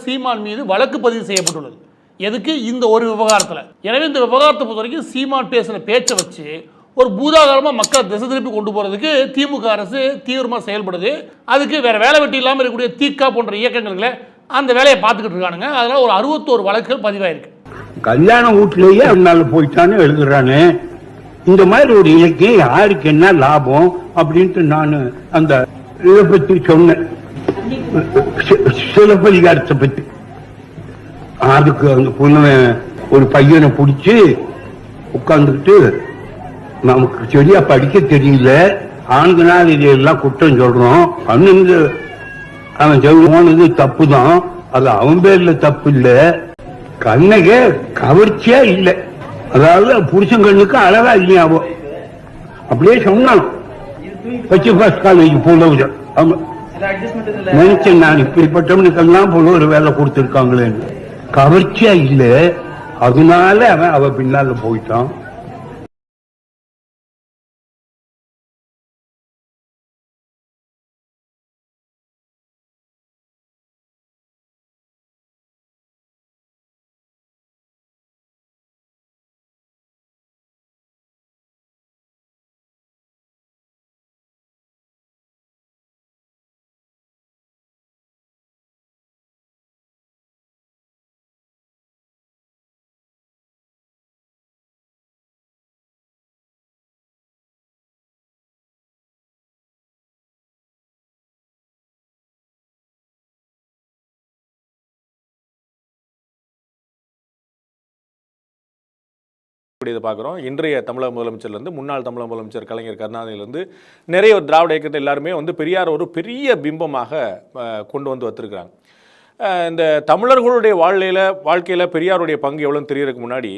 சீமான் மீது வழக்கு பதிவு செய்யப்பட்டுள்ளது. எதுக்கு? இந்த ஒரு விவகாரத்தில். எனவே இந்த விவகாரத்தை பொறுத்த வரைக்கும் சீமான் பேசின பேச்சை வச்சு ஒரு பூதாகாரமாக மக்களை திசை திருப்பி கொண்டு போகிறதுக்கு திமுக அரசு தீவிரமாக செயல்படுது. அதுக்கு வேறு வேலை வெட்டி இல்லாமல் இருக்கக்கூடிய தீக்கா போன்ற இயக்கங்களை அந்த வேலையை பார்த்துக்கிட்டு இருக்கானுங்க. அதனால் ஒரு 61 வழக்குகள் பதிவாயிருக்கு. கல்யாண வீட்டிலேயே அவனால போயிட்டான்னு எழுதுறானே, இந்த மாதிரி ஒரு இலக்கியம் யாருக்கு என்ன லாபம் அப்படின்ட்டு நான் அந்த இதை பற்றி சொன்னேன், சிலப்பதிகாரத்தை பற்றி. அதுக்கு அந்த பொண்ணு ஒரு பையனை பிடிச்சி உட்கார்ந்துக்கிட்டு, நமக்கு சரியா படிக்க தெரியல, ஆண்களால் இதெல்லாம் குற்றம் சொல்றோம், அண்ணன் அவன் போனது தப்பு தான், அது அவன் பேர்ல தப்பு இல்ல, கண்ணகே கவர்ச்சியா இல்லை, அதாவது புருஷன் கண்ணுக்கு அழகா இல்லையாவோ அப்படியே சொன்னாலும் வச்சு ஃபர்ஸ்ட் காலேஜ் போல நினைச்சேன் நான், இப்படிப்பட்டவனுக்கெல்லாம் போல ஒரு வேலை கொடுத்திருக்காங்களேன்னு. கவர்ச்சியா இல்ல, அதனால அவன் அவ பின்னால போயிட்டான். பார்க்குறோம். இன்றைய தமிழக முதலமைச்சர்லேருந்து முன்னாள் தமிழக முதலமைச்சர் கலைஞர் கருணாநிதியிலேருந்து நிறைய திராவிட இயக்கத்தை எல்லாருமே பெரியார் ஒரு பெரிய பிம்பமாக கொண்டு வந்து வச்சிருக்கிறாங்க. இந்த தமிழர்களுடைய வாழ்க்கையில் பெரியாருடைய பங்கு எவ்வளோன்னு தெரியறதுக்கு முன்னாடி,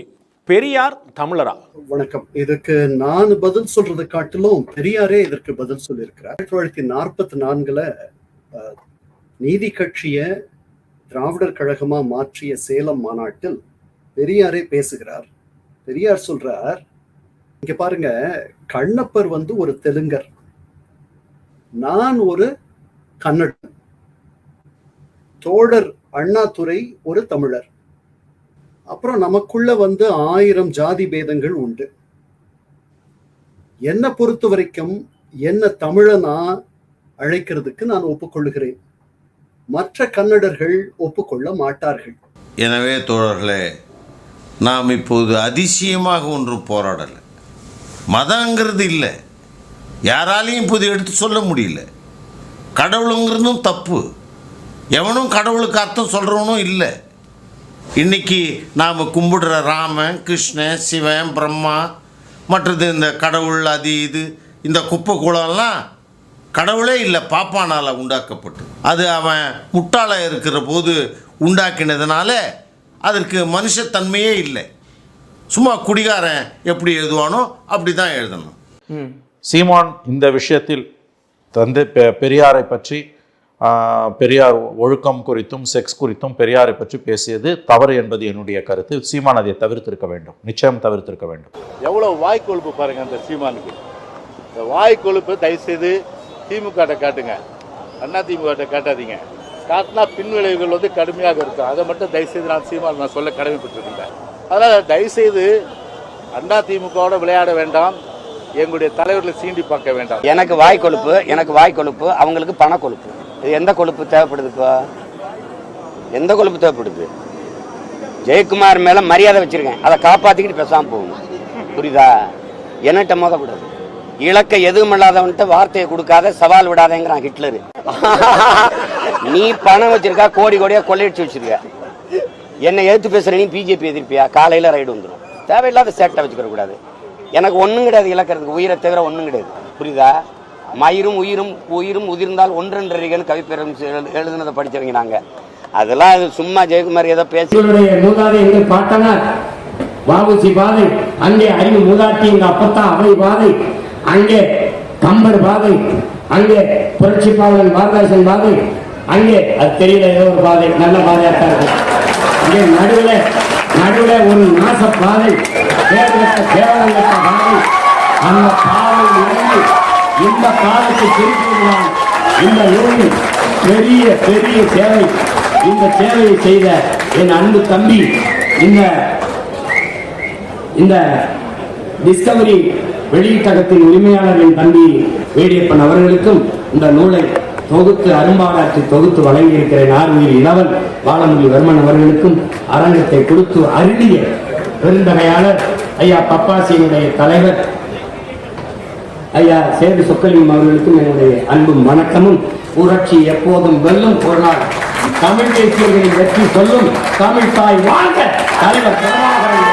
பெரியார் தமிழரா? வணக்கம். இதுக்கு நான் பதில் சொல்றது காட்டிலும் பெரியாரே இதற்கு பதில் சொல்லியிருக்கிறார். 1944 நீதி கட்சிய திராவிடர் கழகமா மாற்றிய சேலம் மாநாட்டில் பெரியாரே பேசுகிறார். பெரியார் சொல்றார், இங்க பாருங்க, கண்ணப்பர் ஒரு தெலுங்கர், நான் ஒரு கன்னடன், தோழர் அண்ணாதுரை ஒரு தமிழர், அப்புறம் நமக்குள்ள 1000 ஜாதி பேதங்கள் உண்டு. என்னை பொறுத்த வரைக்கும் என்ன தமிழனா அழைக்கிறதுக்கு நான் ஒப்புக்கொள்ளுகிறேன், மற்ற கன்னடர்கள் ஒப்புக்கொள்ள மாட்டார்கள். எனவே தோழர்களே, நாம் இப்போது அதிசயமாக ஒன்றும் போராடலை. மதங்கிறது இல்லை, யாராலையும் இப்போது எடுத்து சொல்ல முடியல. கடவுளுங்கிறதும் தப்பு, எவனும் கடவுளுக்கு அர்த்தம் சொல்கிறவனும் இல்லை. இன்றைக்கி நாம் கும்பிடுற ராமன், கிருஷ்ணன், சிவன், பிரம்மா, மற்றது இந்த கடவுள், அது இது, இந்த குப்பை கூடம்லாம் கடவுளே இல்லை, பாப்பானால் உண்டாக்கப்பட்டு, அது அவன் முட்டாளாக இருக்கிற போது உண்டாக்கினதுனால அதற்கு மனுஷத்தன்மையே இல்லை. சும்மா குடிகாரன் எப்படி எழுதுவானோ அப்படி தான் எழுதணும். சீமான் இந்த விஷயத்தில் பெரியாரை பற்றி, பெரியார் ஒழுக்கம் குறித்தும் செக்ஸ் குறித்தும் பெரியாரை பற்றி பேசியது தவறு என்பது என்னுடைய கருத்து. சீமான் அதை தவிர்த்திருக்க வேண்டும், நிச்சயம் தவிர்த்திருக்க வேண்டும். எவ்வளோ வாய் கொழுப்பு பாருங்க அந்த சீமானுக்கு. இந்த வாய் கொழுப்பு தயவுசெய்து திமுக காட்டுங்க, அண்ணா திமுக காட்டாதீங்க. காட்டினா பின்விளைவுகள் கடுமையாக இருக்கும். அதை மட்டும் தயவுசெய்து நான் சொல்ல கடமைப்பட்டிருக்கேன். அதனால் தயவுசெய்து அண்ணா திமுகவோட விளையாட வேண்டாம், எங்களுடைய தலைவர்களை சீண்டி பார்க்க வேண்டாம். எனக்கு வாய் கொழுப்பு, அவங்களுக்கு பண கொழுப்பு. இது எந்த கொழுப்பு தேவைப்படுதுப்பா? எந்த கொழுப்பு தேவைப்படுது? ஜெயக்குமார் மேலே மரியாதை வச்சுருக்கேன், அதை காப்பாற்றிக்கிட்டு பேசாமல் போகணும். புரியுதா? என்னட்ட மோதக்கூடாது. இலக்கை எதுவும் இல்லாதவன்ட்டு வார்த்தையை கொடுக்காத, சவால் விடாதேங்கிறான் ஹிட்லரு. நீ பணம் வச்சிருக்கா, கோடி கோடியா கொள்ளையடிச்சு வச்சிருக்க, என்னை எதிர்த்து பேசுற நீ பிஜேபி எதிர்ப்பியா? காலையில் ரைடு வந்துடும். தேவையில்லாத சேட்டை வச்சுக்கிற கூடாது. எனக்கு ஒன்றும் கிடையாது இழக்கிறதுக்கு, உயிரை தவிர ஒன்றும் கிடையாது. புரியுதா? மயிரும் உயிரும் உதிர்ந்தால் ஒன்றென்றறிகன்னு கவிப்பேரம் எழுதுனதை படிச்சவங்க நாங்கள். அதெல்லாம் சும்மா ஜெயக்குமார் ஏதோ பேசி வாபுசி பாதை, அங்கே அறிவு மூதாட்டி எங்க அப்பத்தா அவை பாதை, அங்கே கம்பர் பாதை, அங்கே புரட்சி பாவலன் பாரதாசன் பாதை, அங்கே அது தெரியல ஏதோ ஒரு பாதை, நல்ல பாதையாத்தான் இருக்கு. அங்கே நடுவில் ஒரு நாச பாதை, கேவலங்கட்ட பாதை. அந்த பாதை இறங்கி இந்த காலத்தை திருப்பிவிடுவான். இந்த ஊரில் பெரிய பெரிய சேவை இந்த சேவையை செய்த என் அன்பு தம்பி இந்த டிஸ்கவரி வெளியீட்டகத்தின் உரிமையாளரின் தம்பி வேடியப்பன் அவர்களுக்கும் இந்த நூலை தொகுத்து அரும்பாடாற்றி தொகுத்து வழங்கியிருக்கிற நார்வீர் இளவல் பாலமுடி வர்மன் அவர்களுக்கும் அரங்கத்தை கொடுத்து அருளிய பெருந்தகையாளர் ஐயா பப்பாசியினுடைய தலைவர் ஐயா சேது சொக்கலிங்கம் அவர்களுக்கும் என்னுடைய அன்பும் வணக்கமும். புரட்சி எப்போதும் வெல்லும், ஒரு நாள் தமிழ் தேசியர்களின் வெற்றி சொல்லும். தமிழ் தாய் வாழ்க, தலைவர் பிரபாகரன்